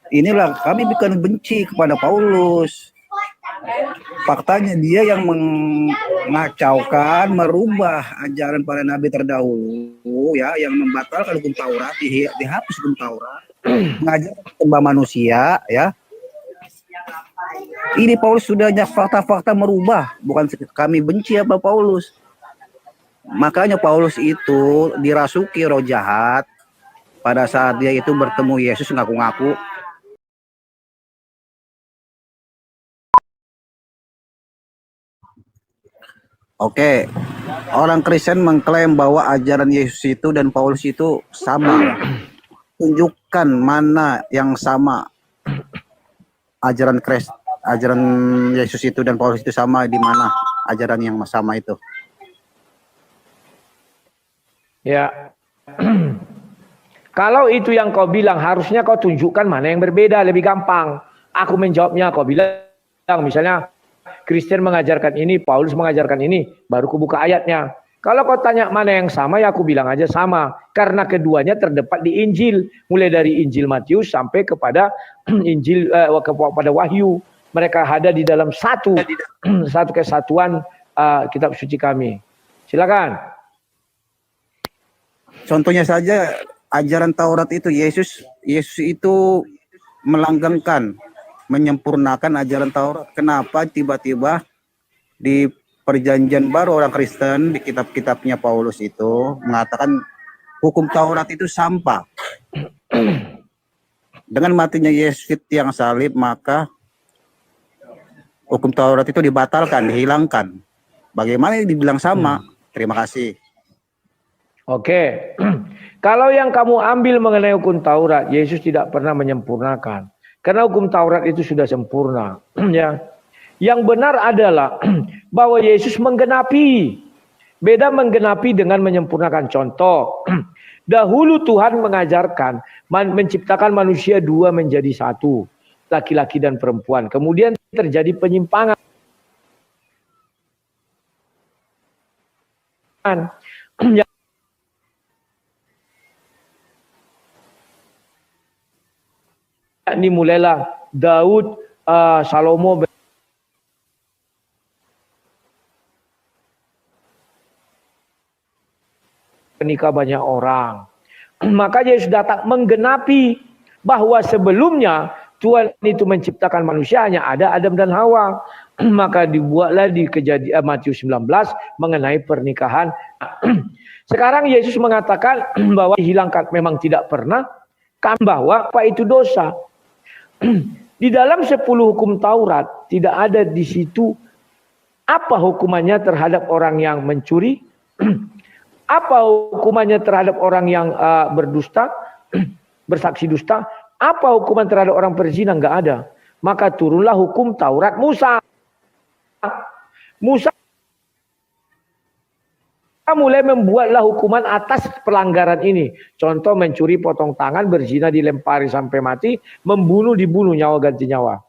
inilah kami bukan benci kepada Paulus. Faktanya dia yang mengacaukan, merubah ajaran para nabi terdahulu, ya, yang membatalkan hukum Taurat, dihapus hukum Taurat, mengajar sembah manusia, ya. Ini Paulus sudah fakta-fakta merubah, bukan kami benci apa Paulus. Makanya Paulus itu dirasuki roh jahat pada saat dia itu bertemu Yesus, ngaku-ngaku. Oke, orang Kristen mengklaim bahwa ajaran Yesus itu dan Paulus itu sama. Tunjukkan mana yang sama. Ajaran Yesus itu dan Paulus itu sama, di mana ajaran yang sama itu? Ya. Kalau itu yang kau bilang, harusnya kau tunjukkan mana yang berbeda, lebih gampang. Aku menjawabnya, kau bilang misalnya Kristen mengajarkan ini, Paulus mengajarkan ini, baru ku buka ayatnya. Kalau kau tanya mana yang sama, ya aku bilang aja sama. Karena keduanya terdapat di Injil. Mulai dari Injil Matius sampai kepada Injil kepada Wahyu. Mereka ada di dalam satu kesatuan kitab suci kami. Silakan. Contohnya saja ajaran Taurat itu, Yesus itu melanggengkan, menyempurnakan ajaran Taurat. Kenapa tiba-tiba di Perjanjian Baru orang Kristen, di kitab-kitabnya Paulus itu mengatakan hukum Taurat itu sampah. Dengan matinya Yesus yang salib, maka hukum Taurat itu dibatalkan, dihilangkan. Bagaimana dibilang sama? Terima kasih. Oke. Kalau yang kamu ambil mengenai hukum Taurat, Yesus tidak pernah menyempurnakan. Karena hukum Taurat itu sudah sempurna. Ya. Yang benar adalah bahwa Yesus menggenapi. Beda menggenapi dengan menyempurnakan. Contoh, dahulu Tuhan mengajarkan menciptakan manusia dua menjadi satu, laki-laki dan perempuan. Kemudian terjadi penyimpangan. Ini mulailah Daud, Salomo menikah banyak orang. Maka Yesus datang menggenapi bahwa sebelumnya Tuhan itu menciptakan manusia hanya ada Adam dan Hawa. Maka dibuatlah di Kejadian Matius 19 mengenai pernikahan. Sekarang Yesus mengatakan bahwa dihilangkan, memang tidak pernah, bahwa apa itu dosa. Di dalam 10 hukum Taurat tidak ada di situ apa hukumannya terhadap orang yang mencuri, apa hukumannya terhadap orang yang berdusta, bersaksi dusta, apa hukuman terhadap orang berzina, nggak ada. Maka turunlah hukum Taurat Musa. Musa mulai membuatlah hukuman atas pelanggaran ini. Contoh mencuri potong tangan, berzina dilempari sampai mati, membunuh dibunuh, nyawa ganti nyawa.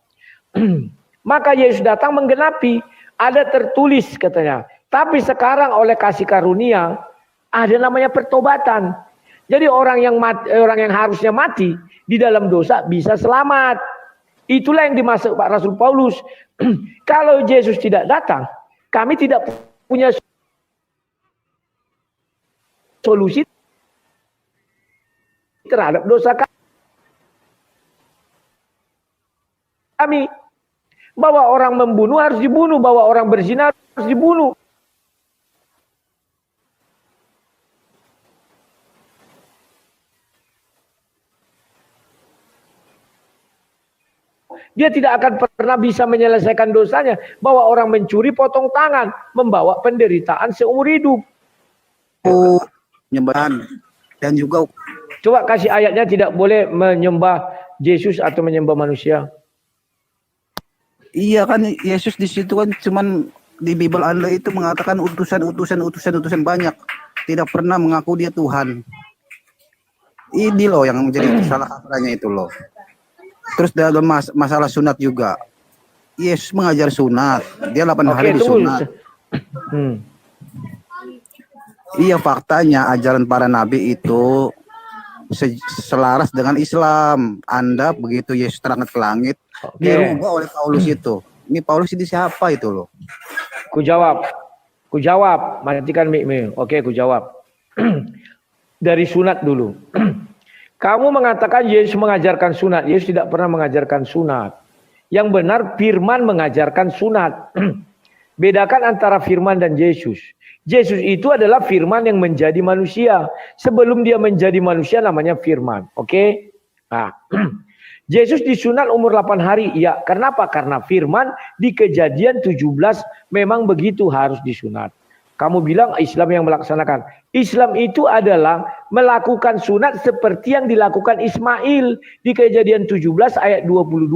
Maka Yesus datang menggenapi. Ada tertulis katanya. Tapi sekarang oleh kasih karunia ada namanya pertobatan. Jadi orang yang harusnya mati di dalam dosa bisa selamat. Itulah yang dimaksud Pak Rasul Paulus. Kalau Yesus tidak datang, kami tidak punya solusi terhadap dosa kami. Bahwa orang membunuh harus dibunuh, bahwa orang berzina harus dibunuh. Dia tidak akan pernah bisa menyelesaikan dosanya. Bahwa orang mencuri potong tangan, membawa penderitaan seumur hidup. Penyembahan dan juga coba kasih ayatnya, tidak boleh menyembah Yesus atau menyembah manusia. Iya kan, Yesus di situ kan cuman di Bible Anda itu mengatakan utusan banyak, tidak pernah mengaku dia Tuhan. Ini loh yang menjadi salah kaprahnya itu loh. Terus dalam masalah sunat juga, Yesus mengajar sunat, dia 8 hari disunat. Iya, faktanya ajaran para nabi itu selaras dengan Islam. Anda begitu Yesus terangkat ke langit, dirubah oleh Paulus itu. Ini Paulus ini siapa itu loh? Ku jawab, matikan mic-mu. Oke, ku jawab. Dari sunat dulu. Kamu mengatakan Yesus mengajarkan sunat. Yesus tidak pernah mengajarkan sunat. Yang benar firman mengajarkan sunat. Bedakan antara firman dan Yesus. Yesus itu adalah firman yang menjadi manusia. Sebelum dia menjadi manusia namanya firman. Oke? Nah, Yesus disunat umur 8 hari. Ya, kenapa? Karena firman di Kejadian 17 memang begitu harus disunat. Kamu bilang Islam yang melaksanakan. Islam itu adalah melakukan sunat seperti yang dilakukan Ismail di Kejadian 17 ayat 22-23.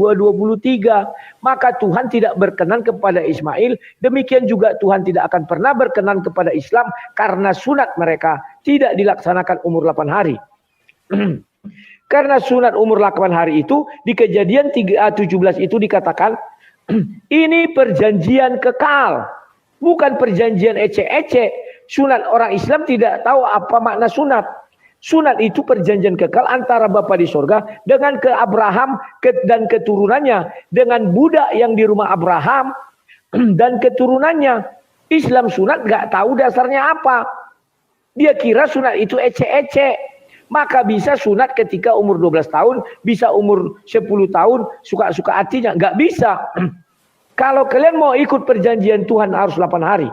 Maka Tuhan tidak berkenan kepada Ismail. Demikian juga Tuhan tidak akan pernah berkenan kepada Islam karena sunat mereka tidak dilaksanakan umur 8 hari. Karena sunat umur 8 hari itu di Kejadian 17 itu dikatakan ini perjanjian kekal. Bukan perjanjian ecek-ecek. Sunat orang Islam tidak tahu apa makna sunat. Sunat itu perjanjian kekal antara Bapa di sorga dengan ke Abraham dan keturunannya. Dengan budak yang di rumah Abraham dan keturunannya. Islam sunat gak tahu dasarnya apa. Dia kira sunat itu ecek-ecek. Maka bisa sunat ketika umur 12 tahun. Bisa umur 10 tahun. Suka-suka hatinya. Gak bisa. Kalau kalian mau ikut perjanjian Tuhan harus 8 hari.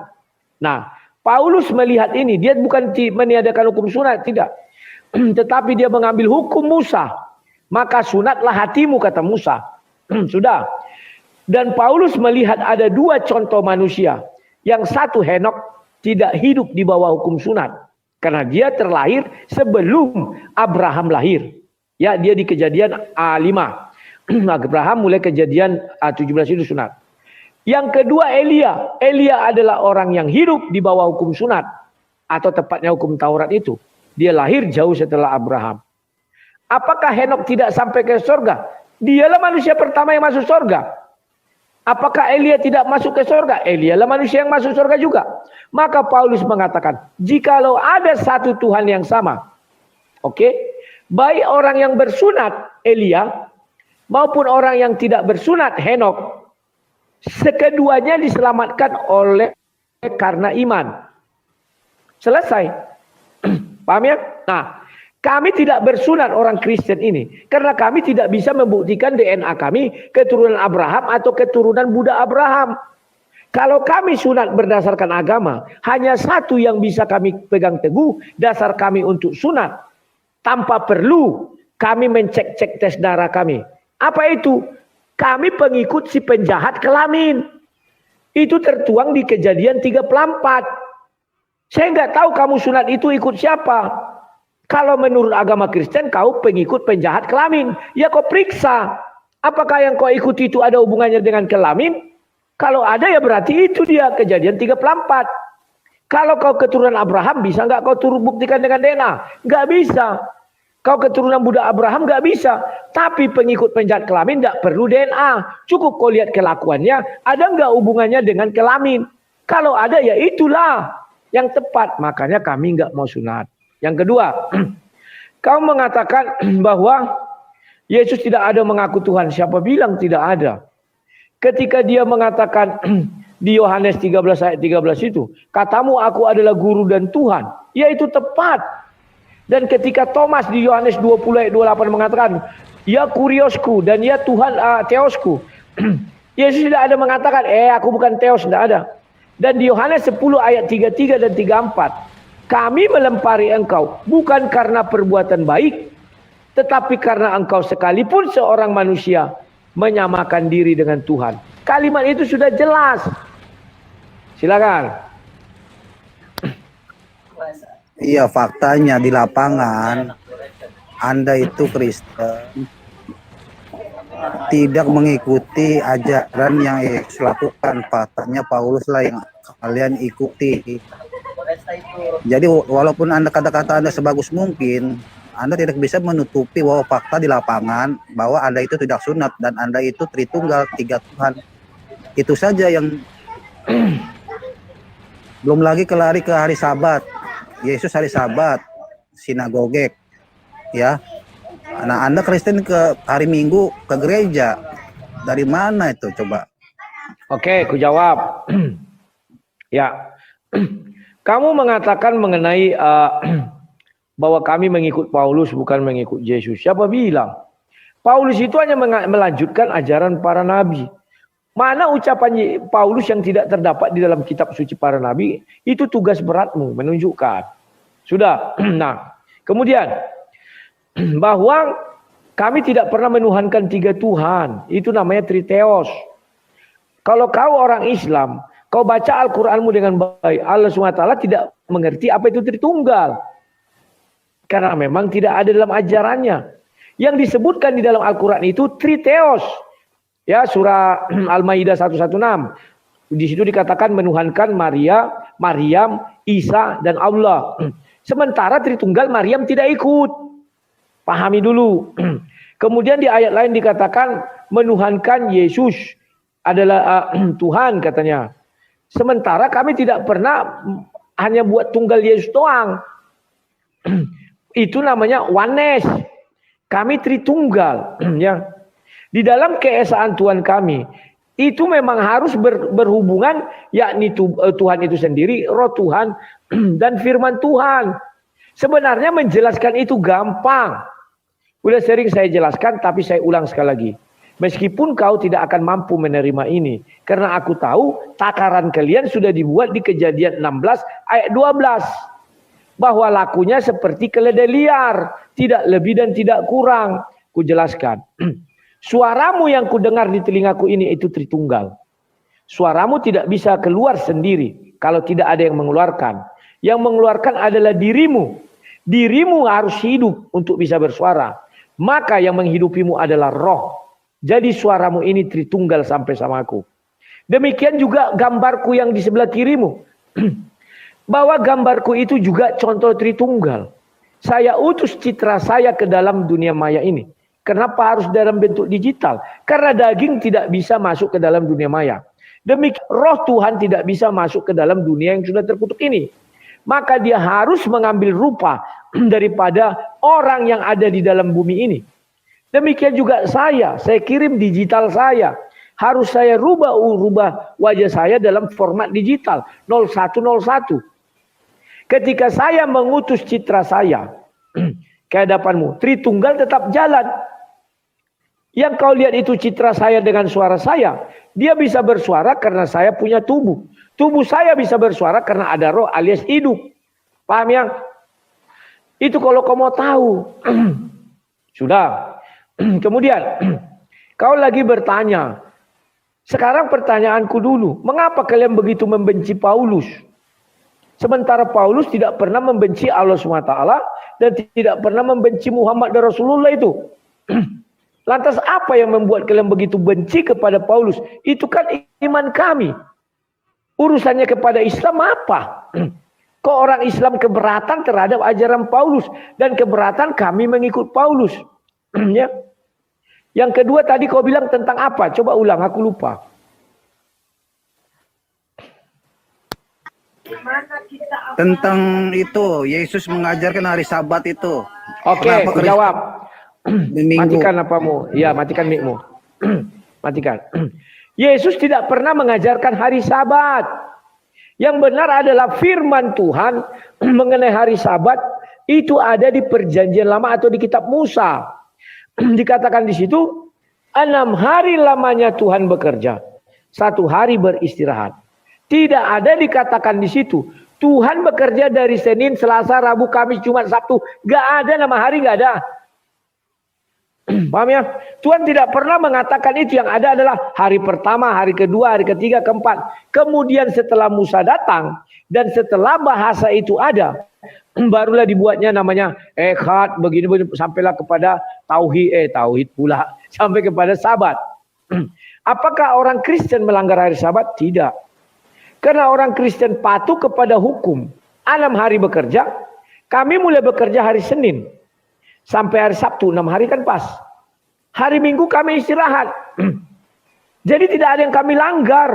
Nah, Paulus melihat ini. Dia bukan meniadakan hukum sunat. Tidak. Tetapi dia mengambil hukum Musa. Maka sunatlah hatimu, kata Musa. Sudah. Dan Paulus melihat ada 2 contoh manusia. Yang satu Henok tidak hidup di bawah hukum sunat. Karena dia terlahir sebelum Abraham lahir. Ya, dia di Kejadian 5. Abraham mulai Kejadian 17 itu sunat. Yang kedua Elia. Elia adalah orang yang hidup di bawah hukum sunat. Atau tepatnya hukum Taurat itu. Dia lahir jauh setelah Abraham. Apakah Henok tidak sampai ke surga? Dialah manusia pertama yang masuk surga. Apakah Elia tidak masuk ke surga? Elia lah manusia yang masuk surga juga. Maka Paulus mengatakan, jikalau ada satu Tuhan yang sama. Oke? Baik orang yang bersunat Elia maupun orang yang tidak bersunat Henok, sekeduanya diselamatkan oleh karena iman. Selesai. Paham ya? Nah, kami tidak bersunat orang Kristen ini. Karena kami tidak bisa membuktikan DNA kami keturunan Abraham atau keturunan budak Abraham. Kalau kami sunat berdasarkan agama, hanya satu yang bisa kami pegang teguh, dasar kami untuk sunat. Tanpa perlu kami mencek-cek tes darah kami. Apa itu? Kami pengikut si penjahat kelamin. Itu tertuang di Kejadian 34. Saya nggak tahu kamu sunat itu ikut siapa. Kalau menurut agama Kristen kau pengikut penjahat kelamin. Ya kau periksa. Apakah yang kau ikuti itu ada hubungannya dengan kelamin? Kalau ada ya berarti itu dia Kejadian 34. Kalau kau keturunan Abraham bisa nggak kau turut buktikan dengan DNA? Nggak bisa. Kau keturunan budak Abraham nggak bisa. Tapi pengikut penjahat kelamin nggak perlu DNA. Cukup kau lihat kelakuannya. Ada nggak hubungannya dengan kelamin? Kalau ada ya itulah yang tepat. Makanya kami nggak mau sunat. Yang kedua, kau mengatakan bahwa Yesus tidak ada mengaku Tuhan. Siapa bilang tidak ada? Ketika dia mengatakan di Yohanes 13 ayat 13 itu, katamu aku adalah guru dan Tuhan. Ya itu tepat. Dan ketika Thomas di Yohanes 20 ayat 28 mengatakan, ya kuriosku dan ya Tuhan teosku. Yesus tidak ada mengatakan, aku bukan teos, tidak ada. Dan di Yohanes 10 ayat 33 dan 34, kami melempari engkau bukan karena perbuatan baik, tetapi karena engkau sekalipun seorang manusia menyamakan diri dengan Tuhan. Kalimat itu sudah jelas. Silakan. Iya, faktanya di lapangan Anda itu Kristen tidak mengikuti ajaran yang Yesus lakukan. Faktanya Paulus lah yang kalian ikuti. Jadi walaupun Anda kata-kata Anda sebagus mungkin, Anda tidak bisa menutupi bahwa fakta di lapangan bahwa Anda itu tidak sunat dan Anda itu Tritunggal, 3 Tuhan. Itu saja yang belum lagi kelari ke hari Sabat. Yesus hari Sabat, sinagogek. ya. Nah, Anda Kristen ke hari Minggu ke gereja. Dari mana itu coba? Oke, ku jawab. Ya, kamu mengatakan mengenai bahwa kami mengikut Paulus bukan mengikut Yesus. Siapa bilang? Paulus itu hanya melanjutkan ajaran para nabi. Mana ucapan Paulus yang tidak terdapat di dalam kitab suci para nabi? Itu tugas beratmu menunjukkan. Sudah. Nah, kemudian bahwa kami tidak pernah menuhankan 3 Tuhan. Itu namanya triteos. Kalau kau orang Islam, kau baca Al-Quranmu dengan baik, Allah SWT tidak mengerti apa itu Tritunggal. Karena memang tidak ada dalam ajarannya. Yang disebutkan di dalam Al-Quran itu Triteos. Ya, surah Al-Maidah 116. Di situ dikatakan menuhankan Maryam, Isa, dan Allah. Sementara Tritunggal Maryam tidak ikut. Pahami dulu. Kemudian di ayat lain dikatakan menuhankan Yesus adalah Tuhan katanya. Sementara kami tidak pernah hanya buat tunggal Yesus doang. Itu namanya oneness. Kami Tritunggal. Ya. Di dalam keesaan Tuhan kami itu memang harus berhubungan, yakni Tuhan itu sendiri, Roh Tuhan dan Firman Tuhan. Sebenarnya menjelaskan itu gampang. Udah sering saya jelaskan, tapi saya ulang sekali lagi. Meskipun kau tidak akan mampu menerima ini. Karena aku tahu takaran kalian sudah dibuat di Kejadian 16 ayat 12. Bahwa lakunya seperti keledai liar. Tidak lebih dan tidak kurang. Ku jelaskan. Suaramu yang ku dengar di telingaku ini itu Tritunggal. Suaramu tidak bisa keluar sendiri. Kalau tidak ada yang mengeluarkan. Yang mengeluarkan adalah dirimu. Dirimu harus hidup untuk bisa bersuara. Maka yang menghidupimu adalah roh. Jadi suaramu ini Tritunggal sampai sama aku. Demikian juga gambarku yang di sebelah kirimu. Bahwa gambarku itu juga contoh Tritunggal. Saya utus citra saya ke dalam dunia maya ini. Kenapa harus dalam bentuk digital? Karena daging tidak bisa masuk ke dalam dunia maya. Demikian roh Tuhan tidak bisa masuk ke dalam dunia yang sudah terkutuk ini. Maka dia harus mengambil rupa daripada orang yang ada di dalam bumi ini. Demikian juga saya kirim digital saya. Harus saya rubah wajah saya dalam format digital 0101. Ketika saya mengutus citra saya ke hadapanmu, Tritunggal tetap jalan. Yang kau lihat itu citra saya dengan suara saya. Dia bisa bersuara karena saya punya tubuh. Tubuh saya bisa bersuara karena ada roh alias hidup. Paham ya? Itu kalau kau mau tahu. Sudah. Kemudian, kau lagi bertanya. Sekarang pertanyaanku dulu. Mengapa kalian begitu membenci Paulus? Sementara Paulus tidak pernah membenci Allah SWT. Dan tidak pernah membenci Muhammad dan Rasulullah itu. Lantas apa yang membuat kalian begitu benci kepada Paulus? Itu kan iman kami. Urusannya kepada Islam apa? Kok orang Islam keberatan terhadap ajaran Paulus. Dan keberatan kami mengikut Paulus. Ya. Yang kedua tadi kau bilang tentang apa? Coba ulang, aku lupa. Tentang itu, Yesus mengajarkan hari Sabat itu. Oke, aku jawab. Matikan apamu? Ya, matikan mikmu. Matikan. Yesus tidak pernah mengajarkan hari Sabat. Yang benar adalah firman Tuhan mengenai hari Sabat itu ada di Perjanjian Lama atau di kitab Musa. Dikatakan di situ 6 hari lamanya Tuhan bekerja, 1 hari beristirahat. Tidak ada dikatakan di situ Tuhan bekerja dari Senin, Selasa, Rabu, Kamis, Jumat, Sabtu. Gak ada nama hari, gak ada. Paham ya? Tuhan tidak pernah mengatakan itu. Yang ada adalah hari pertama, hari kedua, hari ketiga, keempat. Kemudian setelah Musa datang dan setelah bahasa itu ada, barulah dibuatnya namanya Echad, begini sampailah kepada tauhid pula, sampai kepada Sabat. Apakah orang Kristen melanggar hari Sabat? Tidak. Karena orang Kristen patuh kepada hukum. 6 hari bekerja, kami mulai bekerja hari Senin sampai hari Sabtu, 6 hari kan pas. Hari Minggu kami istirahat. Jadi tidak ada yang kami langgar.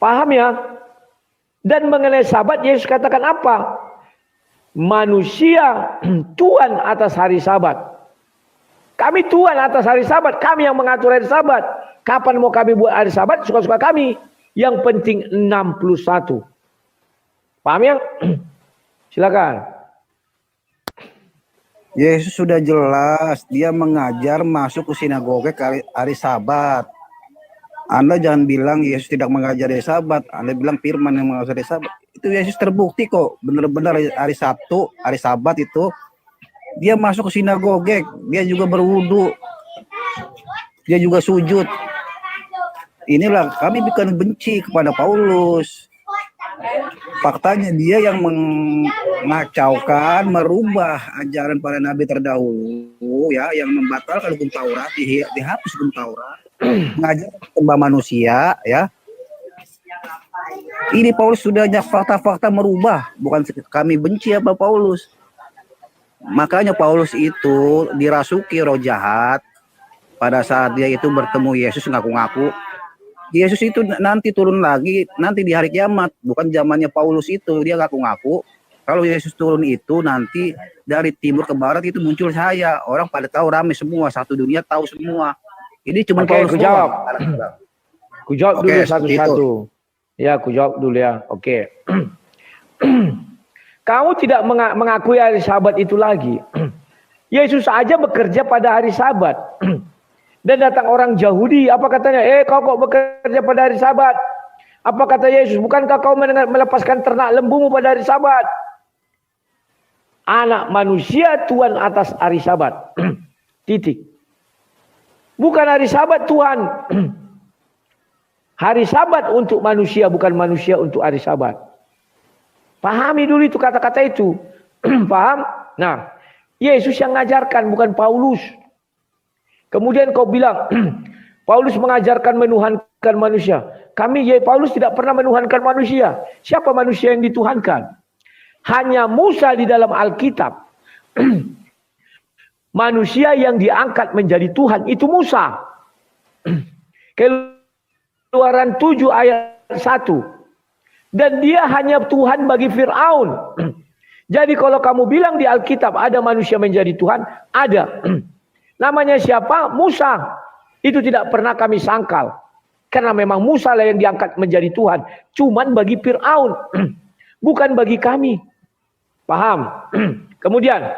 Paham ya? Dan mengenai Sabat Yesus katakan apa? manusia Tuhan atas hari Sabat. Kami Tuhan atas hari Sabat, kami yang mengatur hari Sabat. Kapan mau kami buat hari Sabat, suka-suka kami. Yang penting 61. Paham ya? Silakan. Yesus sudah jelas, dia mengajar masuk ke sinagoga hari Sabat. Anda jangan bilang Yesus tidak mengajar hari Sabat, Anda bilang firman yang mengajar hari Sabat. Itu Yesus terbukti kok, benar-benar hari Sabtu, hari Sabat itu, dia masuk ke sinagoga, dia juga berwudu, dia juga sujud. Inilah kami bukan benci kepada Paulus. Faktanya dia yang mengacaukan, merubah ajaran para nabi terdahulu, ya, yang membatalkan hukum Taurat, dihapus hukum Taurat, mengajar tentang manusia, ya. Ini Paulus sudah banyak fakta-fakta merubah, bukan kami benci apa Paulus. Makanya Paulus itu dirasuki roh jahat pada saat dia itu bertemu Yesus, ngaku-ngaku. Yesus itu nanti turun lagi, nanti di hari kiamat, bukan zamannya Paulus itu, dia ngaku-ngaku. Kalau Yesus turun itu nanti dari timur ke barat itu muncul cahaya, orang pada tahu, ramai semua, satu dunia tahu semua. Ini cuma Paulus jawab. Ku jawab dulu satu-satu. Ya, ku jawab dulu ya. Oke. Kamu tidak mengakui hari Sabat itu lagi. Yesus aja bekerja pada hari Sabat. Dan datang orang Yahudi, apa katanya? Kau kok bekerja pada hari Sabat? Apa kata Yesus? Bukankah kau melepaskan ternak lembumu pada hari Sabat? Anak manusia Tuhan atas hari Sabat. Titik. Bukan hari Sabat Tuhan. Hari Sabat untuk manusia, bukan manusia untuk hari Sabat. Pahami dulu itu kata-kata itu. Paham? Nah, Yesus yang ngajarkan, bukan Paulus. Kemudian kau bilang, Paulus mengajarkan menuhankan manusia. Paulus tidak pernah menuhankan manusia. Siapa manusia yang dituhankan? Hanya Musa di dalam Alkitab. Manusia yang diangkat menjadi Tuhan, itu Musa. Keluaran 7 ayat 1. Dan dia hanya Tuhan bagi Fir'aun. Jadi kalau kamu bilang di Alkitab ada manusia menjadi Tuhan, ada. Namanya siapa? Musa. Itu tidak pernah kami sangkal. Karena memang Musa lah yang diangkat menjadi Tuhan. Cuman bagi Fir'aun. Bukan bagi kami. Paham? Kemudian.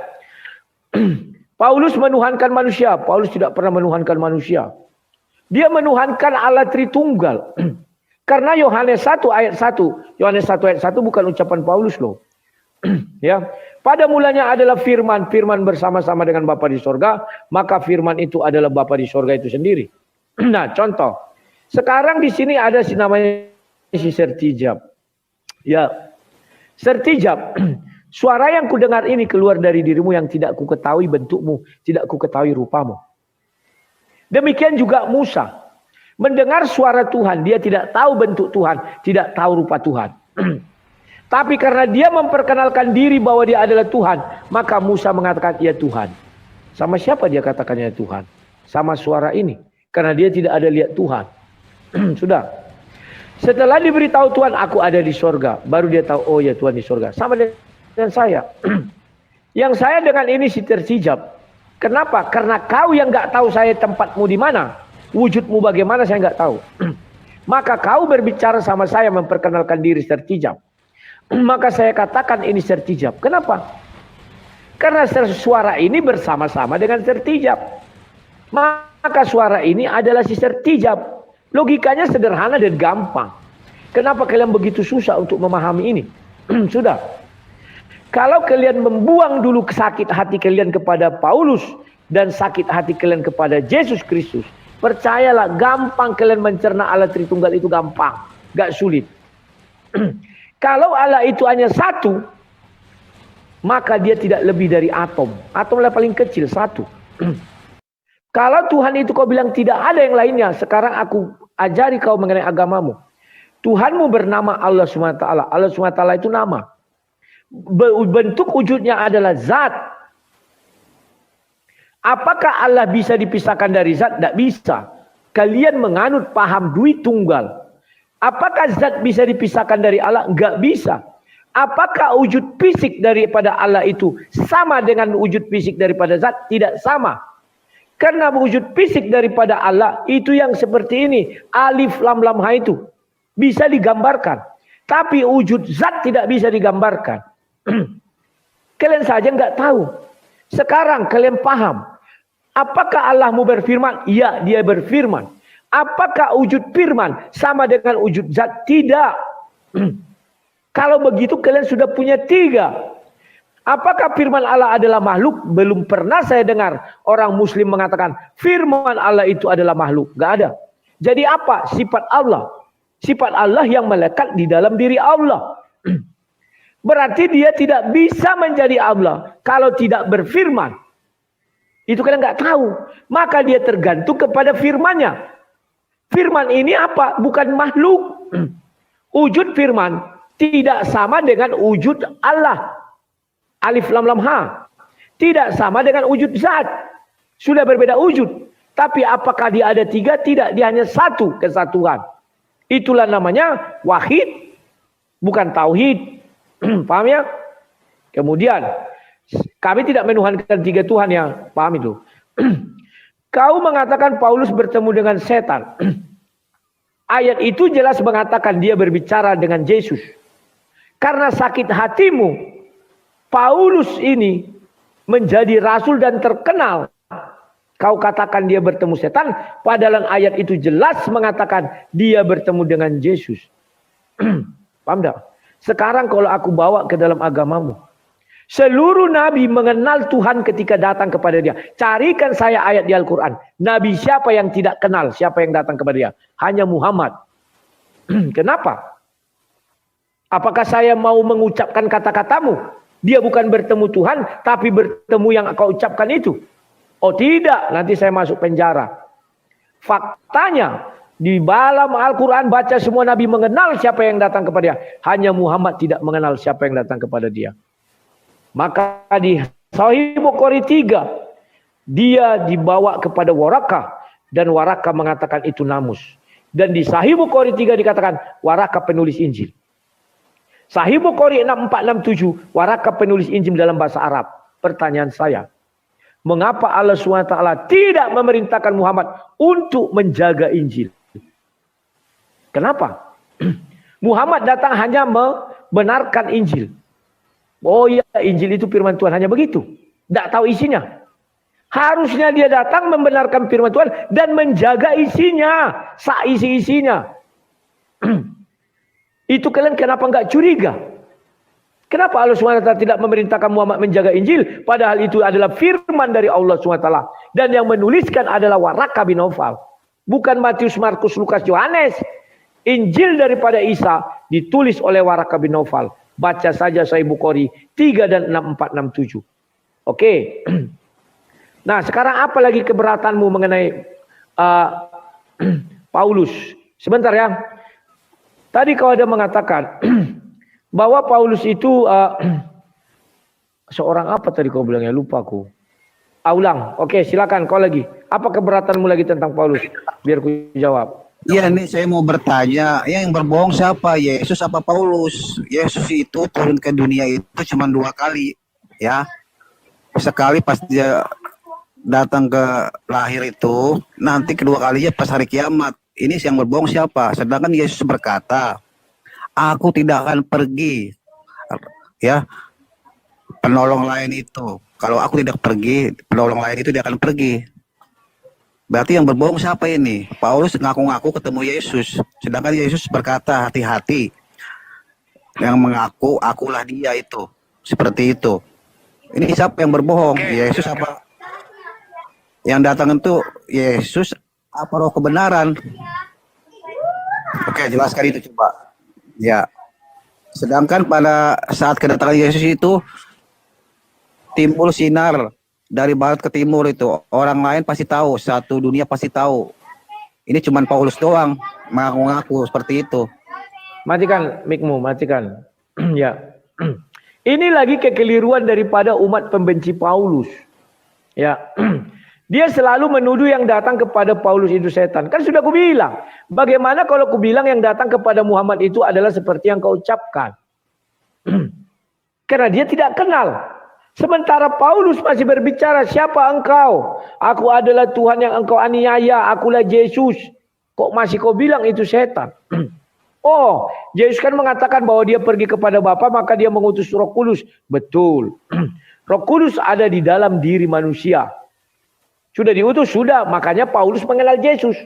Paulus menuhankan manusia. Paulus tidak pernah menuhankan manusia. Dia menuhankan Allah Tritunggal. Karena Yohanes 1 ayat 1. Yohanes 1 ayat 1 bukan ucapan Paulus loh. Ya, pada mulanya adalah firman, firman bersama-sama dengan Bapa di sorga, maka firman itu adalah Bapa di sorga itu sendiri. Nah, contoh. Sekarang di sini ada namanya si Sertijab. Ya. Sertijab. Suara yang kudengar ini keluar dari dirimu yang tidak kuketahui bentukmu, tidak kuketahui rupamu. Demikian juga Musa. Mendengar suara Tuhan, dia tidak tahu bentuk Tuhan, tidak tahu rupa Tuhan. Tapi karena dia memperkenalkan diri bahwa dia adalah Tuhan, maka Musa mengatakan ia Tuhan. Sama siapa dia katakannya Tuhan? Sama suara ini. Karena dia tidak ada lihat Tuhan. Sudah. Setelah diberitahu Tuhan, aku ada di sorga. Baru dia tahu, oh ya Tuhan di sorga. Sama dengan saya. Yang saya dengan ini si tersijab. Kenapa? Karena kau yang gak tahu saya tempatmu di mana. Wujudmu bagaimana saya gak tahu. Maka kau berbicara sama saya memperkenalkan diri tertijab. Maka saya katakan ini sertijab. Kenapa? Karena suara ini bersama-sama dengan sertijab. Maka suara ini adalah si sertijab. Logikanya sederhana dan gampang. Kenapa kalian begitu susah untuk memahami ini? Sudah. Kalau kalian membuang dulu sakit hati kalian kepada Paulus dan sakit hati kalian kepada Yesus Kristus, percayalah gampang kalian mencerna Allah Tritunggal itu gampang. Gak sulit. Kalau Allah itu hanya satu, maka dia tidak lebih dari atom. Atomlah paling kecil, satu. Kalau Tuhan itu kau bilang tidak ada yang lainnya, sekarang aku ajari kau mengenai agamamu. Tuhanmu bernama Allah SWT. Allah SWT itu nama. Bentuk wujudnya adalah zat. Apakah Allah bisa dipisahkan dari zat? Tidak bisa. Kalian menganut paham dui tunggal. Apakah zat bisa dipisahkan dari Allah? Enggak bisa. Apakah wujud fisik daripada Allah itu sama dengan wujud fisik daripada zat? Tidak sama. Karena wujud fisik daripada Allah itu yang seperti ini. Alif lam lam ha itu. Bisa digambarkan. Tapi wujud zat tidak bisa digambarkan. Kalian saja nggak tahu. Sekarang kalian paham. Apakah Allah mau berfirman? Iya, dia berfirman. Apakah wujud firman sama dengan wujud zat? Tidak. Kalau begitu kalian sudah punya 3. Apakah firman Allah adalah makhluk? Belum pernah saya dengar orang muslim mengatakan firman Allah itu adalah makhluk. Gak ada. Jadi apa? Sifat Allah. Sifat Allah yang melekat di dalam diri Allah. Berarti dia tidak bisa menjadi Allah kalau tidak berfirman. Itu kalian nggak tahu. Maka dia tergantung kepada firmannya. Firman ini apa? Bukan makhluk. Wujud firman tidak sama dengan wujud Allah. Alif lam lam ha. Tidak sama dengan wujud zat. Sudah berbeda wujud. Tapi apakah dia ada 3? Tidak. Dia hanya satu kesatuan. Itulah namanya wahid. Bukan tauhid. Paham ya? Kemudian kami tidak menuhankan 3 Tuhan ya. Paham itu? Kau mengatakan Paulus bertemu dengan setan. Ayat itu jelas mengatakan dia berbicara dengan Yesus. Karena sakit hatimu, Paulus ini menjadi rasul dan terkenal. Kau katakan dia bertemu setan, padahal ayat itu jelas mengatakan dia bertemu dengan Yesus. Paham tak? Sekarang kalau aku bawa ke dalam agamamu, seluruh nabi mengenal Tuhan ketika datang kepada dia. Carikan saya ayat di Al-Quran. Nabi siapa yang tidak kenal siapa yang datang kepada dia? Hanya Muhammad. Kenapa? Apakah saya mau mengucapkan kata-katamu? Dia bukan bertemu Tuhan, tapi bertemu yang kau ucapkan itu. Oh tidak, nanti saya masuk penjara. Faktanya, di dalam Al-Quran baca semua nabi mengenal siapa yang datang kepada dia. Hanya Muhammad tidak mengenal siapa yang datang kepada dia. Maka di Sahih Bukhari 3, dia dibawa kepada Warakah. Dan Warakah mengatakan itu namus. Dan di Sahih Bukhari 3 dikatakan Warakah penulis Injil. Sahih Bukhari 6467, Warakah penulis Injil dalam bahasa Arab. Pertanyaan saya, mengapa Allah SWT tidak memerintahkan Muhammad untuk menjaga Injil? Kenapa? Muhammad datang hanya membenarkan Injil. Oh ya, Injil itu firman Tuhan, hanya begitu. Tidak tahu isinya. Harusnya dia datang membenarkan firman Tuhan dan menjaga isinya, isi-isinya. Itu kalian kenapa nggak curiga? Kenapa Allah SWT tidak memerintahkan Muhammad menjaga Injil? Padahal itu adalah firman dari Allah SWT. Dan yang menuliskan adalah Warakah bin Naufal. Bukan Matius, Markus, Lukas, Yohanes. Injil daripada Isa ditulis oleh Warakah bin Naufal. Baca saja Sahih Bukhari 3 dan 6467. Oke. Nah sekarang apa lagi keberatanmu mengenai Paulus? Sebentar ya. Tadi kau ada mengatakan bahwa Paulus itu seorang apa tadi kau bilang ya, lupa aku. Ulang. Oke, silakan kau lagi. Apa keberatanmu lagi tentang Paulus? Biar ku jawab. Iya nih saya mau bertanya, yang berbohong siapa? Yesus apa Paulus? Yesus itu turun ke dunia itu cuma 2 kali, ya. Sekali pas dia datang ke lahir itu, nanti kedua kalinya pas hari kiamat. Ini yang berbohong siapa? Sedangkan Yesus berkata, aku tidak akan pergi, ya, penolong lain itu. Kalau aku tidak pergi, penolong lain itu dia akan pergi. Berarti yang berbohong siapa ini? Paulus ngaku-ngaku ketemu Yesus. Sedangkan Yesus berkata, hati-hati. Yang mengaku, akulah dia itu. Seperti itu. Ini siapa yang berbohong? Yesus apa? Yang datang itu Yesus apa roh kebenaran? Oke, jelaskan itu coba. Ya. Sedangkan pada saat kedatangan Yesus itu timbul sinar dari barat ke timur itu. Orang lain pasti tahu, satu dunia pasti tahu. Ini cuman Paulus doang mengaku-ngaku seperti itu. Matikan mic-mu, matikan. Ya. Ini lagi kekeliruan daripada umat pembenci Paulus. Ya. Dia selalu menuduh yang datang kepada Paulus itu setan. Kan sudah kubilang. Bagaimana kalau kubilang yang datang kepada Muhammad itu adalah seperti yang kau ucapkan? Karena dia tidak kenal. Sementara Paulus masih berbicara, siapa engkau? Aku adalah Tuhan yang engkau aniaya, akulah Yesus. Kok masih kau bilang itu setan? Oh, Yesus kan mengatakan bahwa dia pergi kepada Bapa, maka dia mengutus Roh Kudus. Betul. Roh Kudus ada di dalam diri manusia. Sudah diutus, sudah. Makanya Paulus mengenal Yesus.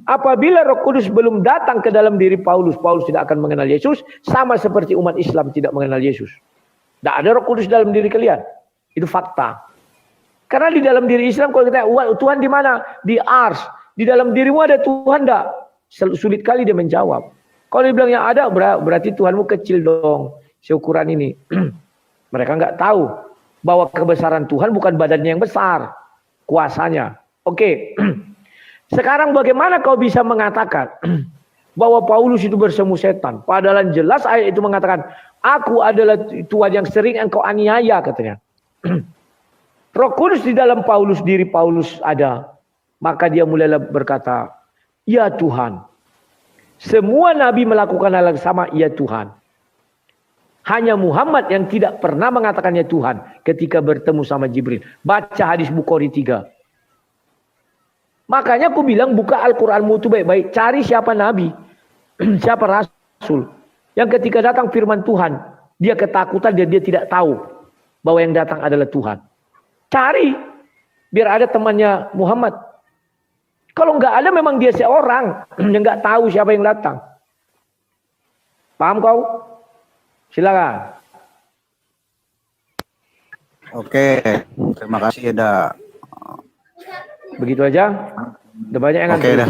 Apabila Roh Kudus belum datang ke dalam diri Paulus, Paulus tidak akan mengenal Yesus. Sama seperti umat Islam tidak mengenal Yesus. Tidak ada Roh Kudus dalam diri kalian. Itu fakta. Karena di dalam diri Islam, kalau kita Tuhan di mana? Di ars. Di dalam dirimu ada Tuhan enggak? Sulit kali dia menjawab. Kalau dia bilang yang ada, berarti Tuhanmu kecil dong. Seukuran ini. Mereka enggak tahu bahwa kebesaran Tuhan bukan badannya yang besar. Kuasanya. Oke. Sekarang bagaimana kau bisa mengatakan bahwa Paulus itu bersemu setan? Padahal jelas ayat itu mengatakan, aku adalah Tuhan yang sering engkau aniaya, katanya. Roh Kudus di dalam Paulus, diri Paulus ada. Maka dia mulai berkata, ya Tuhan. Semua nabi melakukan hal yang sama, ya Tuhan. Hanya Muhammad yang tidak pernah mengatakannya Tuhan ketika bertemu sama Jibril. Baca hadis Bukhari 3. Makanya aku bilang buka Al-Quranmu itu baik-baik. Cari siapa nabi, siapa rasul. Yang ketika datang firman Tuhan, dia ketakutan dan dia tidak tahu bahwa yang datang adalah Tuhan. Cari, biar ada temannya Muhammad. Kalau nggak ada memang dia seorang yang nggak tahu siapa yang datang. Paham kau? Silakan. Oke, terima kasih ada. Begitu aja. Udah banyak yang Oke dah.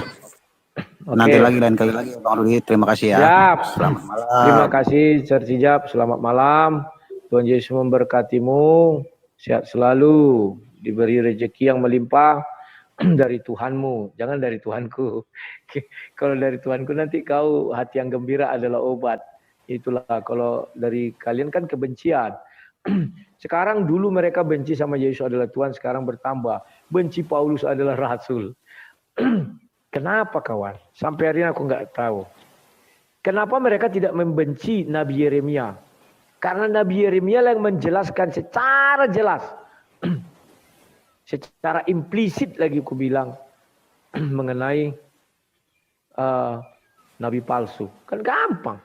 Oke. Nanti lagi lain kali lagi Bang Rudi. Terima kasih ya. Siap. Selamat malam. Terima kasih Sir Sijab. Selamat malam. Tuhan Yesus memberkatimu. Sehat selalu. Diberi rezeki yang melimpah dari Tuhanmu. Jangan dari Tuhanku. Kalau dari Tuhanku nanti kau hati yang gembira adalah obat. Itulah kalau dari kalian kan kebencian. Sekarang dulu mereka benci sama Yesus adalah Tuhan, sekarang bertambah. Benci Paulus adalah rasul. Kenapa kawan? Sampai hari ini aku nggak tahu. Kenapa mereka tidak membenci Nabi Yeremia? Karena Nabi Yeremia yang menjelaskan secara jelas. Secara implisit lagi aku bilang. Mengenai Nabi palsu. Kan gampang.